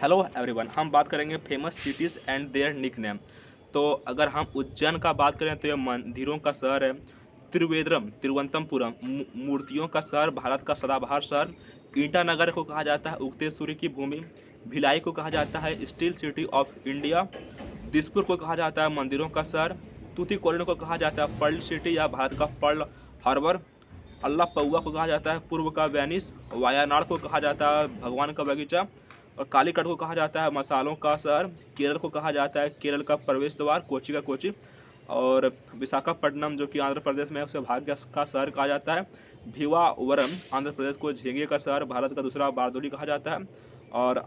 Hello everyone, हम बात करेंगे famous cities and their nickname. तो अगर हम उज्जैन का बात करें तो यह मंदिरों का शहर है। त्रिवेंद्रम, तिरुवनंतपुरम मूर्तियों का शहर, भारत का सदाबहार शहर। ईटानगर को कहा जाता है उगते सूर्य की भूमि। भिलाई को कहा जाता है steel city of India. Dispur को कहा जाता है मंदिरों का शहर। तूतीकोरिन को कहा जाता है पर्ल सिटी या भारत का पर्ल हार्बर। अल्लापौआ को कहा जाता है पूर्व का वेनिस। वायानाड को कहा जाता है भगवान का बगीचा। और कालीकट को कहा जाता है मसालों का शहर। केरल को कहा जाता है केरल का प्रवेश द्वार, कोची का कोची। और विशाखापट्टनम जो कि आंध्र प्रदेश में है उसे भाग्य का शहर कहा जाता है। भिवावरम आंध्र प्रदेश को झींगे का शहर, भारत का दूसरा बारदोली कहा जाता है। और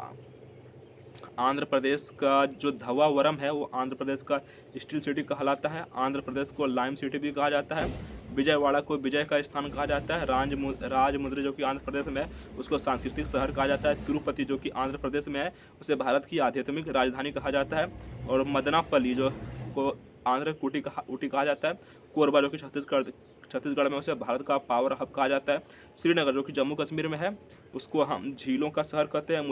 आंध्र प्रदेश का जो धवावरम है वो आंध्र प्रदेश का स्टील सिटी कहलाता है। आंध्र प्रदेश को लाइम सिटी भी कहा जाता है। विजयवाड़ा को विजय का स्थान कहा जाता है। राजमुंद्री जो कि आंध्र प्रदेश में है उसको सांस्कृतिक शहर कहा जाता है। तिरुपति जो कि आंध्र प्रदेश में है उसे भारत की आध्यात्मिक राजधानी कहा जाता है। और मदनापल्ली जो को आंध्र ऊटी कहा जाता है। कोरबा जो कि छत्तीसगढ़ में उसे भारत का पावर हब कहा जाता है। श्रीनगर जो कि जम्मू कश्मीर में है उसको हम झीलों का शहर कहते हैं।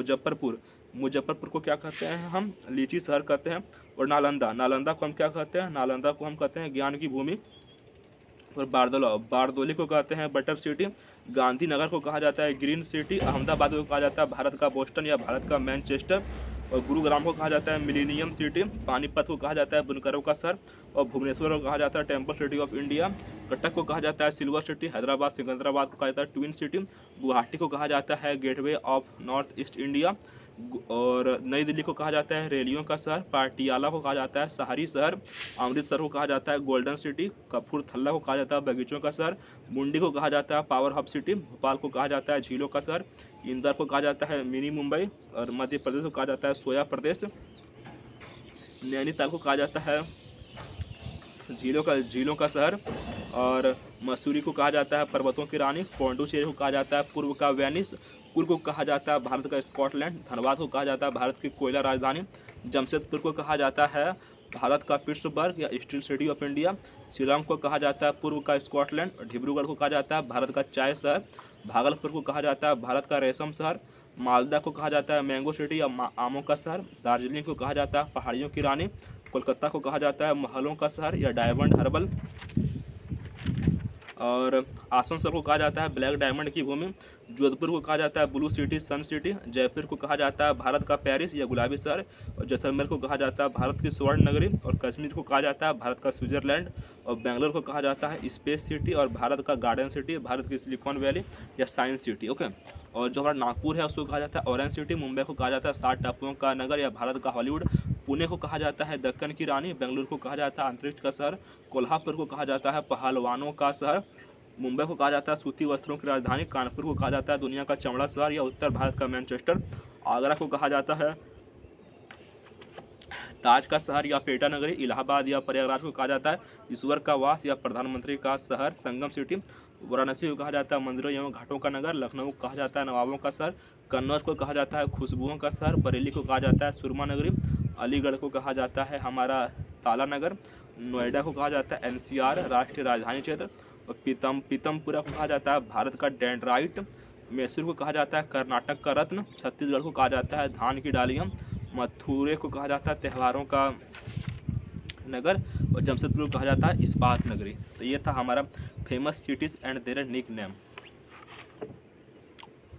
मुजफ्फरपुर को क्या कहते हैं हम, लीची शहर कहते हैं। और नालंदा को हम क्या कहते हैं, नालंदा को हम कहते हैं ज्ञान की भूमि। और बारदोली को कहते हैं बटर सिटी। गांधीनगर को कहा जाता है ग्रीन सिटी। अहमदाबाद को कहा जाता है भारत का बोस्टन या भारत का मैनचेस्टर। और गुरुग्राम को कहा जाता है मिलीनियम सिटी। पानीपत को कहा जाता है बुनकरों का शहर। और भुवनेश्वर को कहा जाता है temple city of India. Cuttack को कहा जाता है सिल्वर सिटी। हैदराबाद सिकंदराबाद को कहा जाता है ट्विन सिटी। गुवाहाटी को कहा जाता है gateway of north east India. और नई दिल्ली को कहा जाता है रेलियों का शहर। पाटियाला को कहा जाता है शहरी शहर। अमृतसर को कहा जाता है गोल्डन सिटी। कपूरथला को कहा जाता है बगीचों का शहर। मुंडी को कहा जाता है पावर हब सिटी। भोपाल को कहा जाता है झीलों का शहर। इंदौर को कहा जाता है मिनी मुंबई। और मध्य प्रदेश को कहा जाता है सोया प्रदेश। नैनीताल को कहा जाता है झीलों का शहर। और मसूरी को कहा जाता है पर्वतों की रानी। पौंडुचेरी को कहा जाता है पूर्व का वेनिस। कुर्ग को कहा जाता है भारत का स्कॉटलैंड। धनबाद को कहा जाता है भारत की कोयला राजधानी। जमशेदपुर को कहा जाता है भारत का पिट्सबर्ग या steel city of India. Shillong को कहा जाता है पूर्व का स्कॉटलैंड। डिब्रूगढ़ को कहा जाता है भारत का चाय शहर। भागलपुर को कहा जाता है भारत का रेशम शहर। मालदा को कहा जाता है मैंगो सिटी या आमों का शहर। दार्जिलिंग को कहा जाता है पहाड़ियों की रानी। कोलकाता को कहा जाता है महलों का शहर या डायमंड हर्बल। और आसनसोल को कहा जाता है ब्लैक डायमंड की भूमि। जोधपुर को कहा जाता है ब्लू सिटी सन सिटी। जयपुर को कहा जाता है भारत का पेरिस या गुलाबी शहर। और जैसलमेर को कहा जाता है भारत की स्वर्ण नगरी। और कश्मीर को कहा जाता है भारत का स्विट्जरलैंड। और बेंगलोर को कहा जाता है स्पेस सिटी और भारत का गार्डन सिटी, भारत की सिलिकॉन वैली या साइंस सिटी। ओके। और जो हमारा नागपुर है उसको कहा जाता है ऑरेंज सिटी। मुंबई को कहा जाता है 7 टापुओं का नगर या भारत का हॉलीवुड। पुणे को कहा जाता है दक्कन की रानी। बेंगलुरु को कहा जाता है अंतरिक्ष का शहर। कोल्हापुर को कहा जाता है पहलवानों का शहर। मुंबई को कहा जाता है सूती वस्त्रों की राजधानी। कानपुर को कहा जाता है दुनिया का चमड़ा शहर या उत्तर भारत का मैनचेस्टर। आगरा को कहा जाता है ताज का शहर या पेटा नगरी। इलाहाबाद या प्रयागराज को कहा जाता है ईश्वर का वास या प्रधानमंत्री का शहर, संगम सिटी। वाराणसी को कहा जाता है मंदिरों एवं घाटों का नगर। लखनऊ को कहा जाता है नवाबों का शहर। कन्नौज को कहा जाता है खुशबुओं का शहर। बरेली को कहा जाता है सुरमा नगरी। अलीगढ़ को कहा जाता है हमारा ताला नगर। नोएडा को कहा जाता है एनसीआर राष्ट्रीय राजधानी क्षेत्र। और पीतमपुरा को कहा जाता है भारत का डेंड्राइट। मैसूर को कहा जाता है कर्नाटक का रत्न। छत्तीसगढ़ को कहा जाता है धान की डालियाँ। मथुरे को कहा जाता है त्योहारों का नगर। और जमशेदपुर को कहा जाता है इस्पात नगरी। तो ये था हमारा famous cities and their nick name.